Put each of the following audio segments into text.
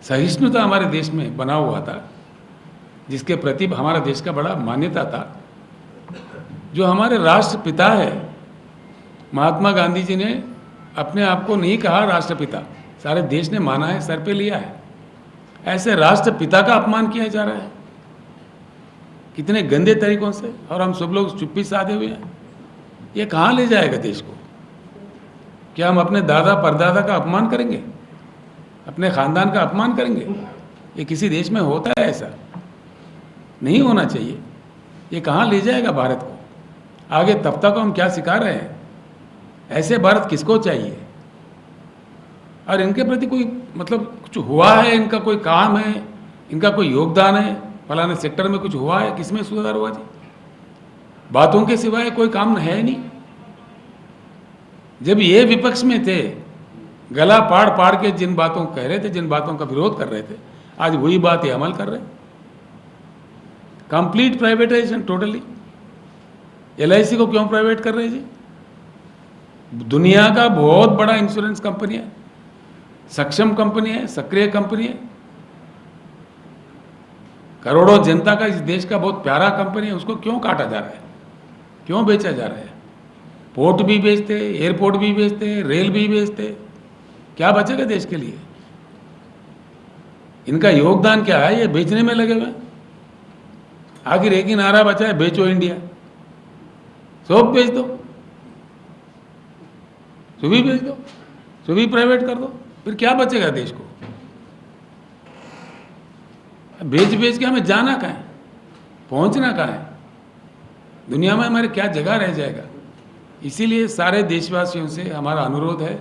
सहिष्णुता हमारे देश में बना हुआ था, जिसके प्रति हमारा देश का बड़ा मान्यता था। जो हमारे राष्ट्रपिता है, महात्मा गांधी जी ने अपने आप को नहीं कहा राष्ट्रपिता, सारे देश ने माना है, सर पे लिया है। ऐसे राष्ट्रपिता का अपमान किया जा रहा है कितने गंदे तरीकों से, और हम सब लोग चुप्पी साधे हुए हैं। ये कहाँ ले जाएगा देश को? क्या हम अपने दादा परदादा का अपमान करेंगे, अपने खानदान का अपमान करेंगे? ये किसी देश में होता है? ऐसा नहीं होना चाहिए। ये कहाँ ले जाएगा भारत को? आगे तब को हम क्या सिखा रहे हैं? ऐसे भारत किसको चाहिए? और इनके प्रति कोई मतलब कुछ हुआ है, इनका कोई काम है, इनका कोई योगदान है, फलाने सेक्टर में कुछ हुआ है? किसमें सुधार हुआ जी? बातों के सिवाय कोई काम है नहीं। जब ये विपक्ष में थे, गला पाड़ पाड़ के जिन बातों को कह रहे थे, जिन बातों का विरोध कर रहे थे, आज वही बात ये अमल कर रहे हैं। Complete privatisation, totally. LIC को क्यों प्राइवेट कर रहे हैं जी? दुनिया का बहुत बड़ा इंश्योरेंस कंपनी है, सक्षम कंपनी है, सक्रिय कंपनी है, करोड़ों जनता का, इस देश का बहुत प्यारा कंपनी है। उसको क्यों काटा जा रहा है, क्यों बेचा जा रहा है? पोर्ट भी बेचते, एयरपोर्ट भी बेचते, रेल भी बेचते, क्या बचेगा देश के लिए? इनका योगदान क्या है? ये बेचने में लगे हुए। आखिर एक ही नारा बचा है, बेचो इंडिया। सब बेच दो, सुबह बेच दो, सुबह प्राइवेट कर दो, फिर क्या बचेगा देश को? बेच बेच के हमें जाना कहाँ है, पहुंचना कहाँ है? दुनिया में हमारे क्या जगह रह जाएगा? इसीलिए सारे देशवासियों से हमारा अनुरोध है,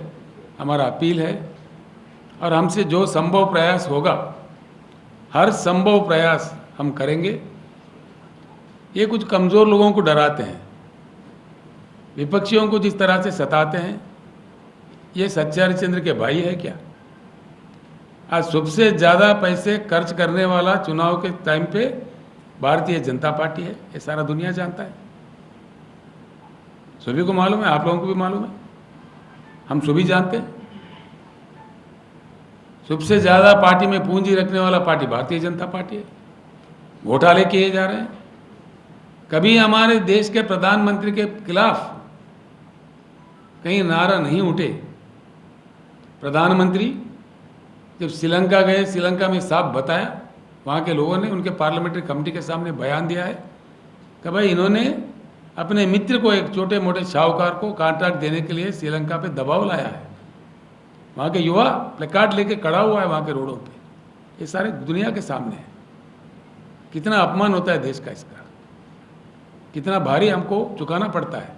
हमारा अपील है, और हमसे जो संभव प्रयास होगा, हर संभव प्रयास हम करेंगे। ये कुछ कमज़ोर लोगों को डराते हैं, विपक्षियों को जिस तरह से सताते हैं, ये सच्चे हरिश्चंद्र के भाई है क्या? आज सबसे ज़्यादा पैसे खर्च करने वाला चुनाव के टाइम पे भारतीय जनता पार्टी है, ये सारा दुनिया जानता है, सभी को मालूम है, आप लोगों को भी मालूम है, हम सभी जानते हैं। सबसे ज़्यादा पार्टी में पूंजी रखने वाला पार्टी भारतीय जनता पार्टी है। घोटाले किए जा रहे हैं। कभी हमारे देश के प्रधानमंत्री के खिलाफ कहीं नारा नहीं उठे। प्रधानमंत्री जब श्रीलंका गए, श्रीलंका में साफ बताया, वहाँ के लोगों ने उनके पार्लियामेंट्री कमेटी के सामने बयान दिया है कि भाई इन्होंने अपने मित्र को, एक छोटे मोटे साहूकार को कॉन्ट्रैक्ट देने के लिए श्रीलंका पे दबाव लाया है। वहाँ के युवा प्लेकार्ड लेके खड़ा हुआ है वहाँ के रोडों पे, ये सारे दुनिया के सामने है। कितना अपमान होता है देश का, इसका कितना भारी हमको चुकाना पड़ता है।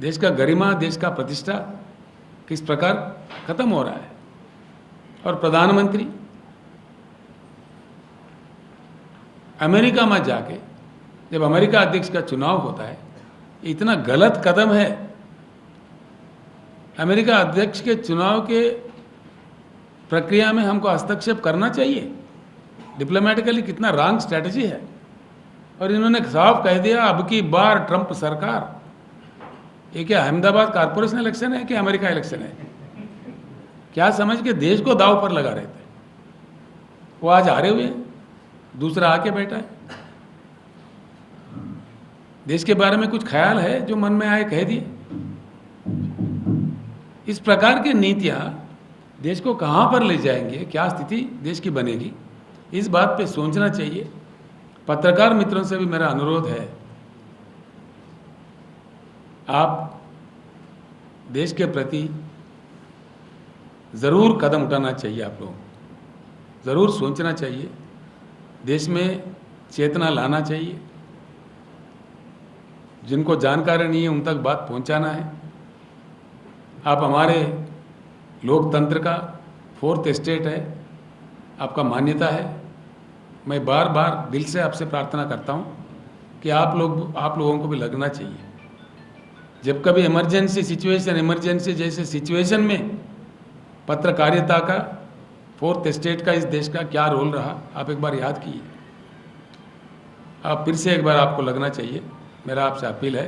देश का गरिमा, देश का प्रतिष्ठा किस प्रकार खत्म हो रहा है। और प्रधानमंत्री अमेरिका में जाके, जब अमेरिका अध्यक्ष का चुनाव होता है, इतना गलत कदम है। अमेरिका अध्यक्ष के चुनाव के प्रक्रिया में हमको हस्तक्षेप करना चाहिए, डिप्लोमेटिकली कितना रॉन्ग स्ट्रैटेजी है। और इन्होंने साफ कह दिया, अब की बार ट्रंप सरकार। ये क्या अहमदाबाद कॉरपोरेशन इलेक्शन है कि अमेरिका इलेक्शन है? क्या समझ के देश को दाव पर लगा रहे थे? वो आज हारे हुए हैं, दूसरा आके बैठा है। देश के बारे में कुछ ख्याल है, जो मन में आए कह दिए। इस प्रकार की नीतियां देश को कहां पर ले जाएंगे, क्या स्थिति देश की बनेगी, इस बात पे सोचना चाहिए। पत्रकार मित्रों से भी मेरा अनुरोध है, आप देश के प्रति ज़रूर कदम उठाना चाहिए, आप लोगों को ज़रूर सोचना चाहिए, देश में चेतना लाना चाहिए। जिनको जानकारी नहीं है उन तक बात पहुंचाना है। आप हमारे लोकतंत्र का फोर्थ स्टेट है, आपका मान्यता है। मैं बार बार दिल से आपसे प्रार्थना करता हूं कि आप लोगों को भी लगना चाहिए। जब कभी इमरजेंसी सिचुएशन, इमरजेंसी जैसे सिचुएशन में पत्रकारिता का, फोर्थ स्टेट का इस देश का क्या रोल रहा, आप एक बार याद कीजिए। आप फिर से एक बार आपको लगना चाहिए, मेरा आपसे अपील है।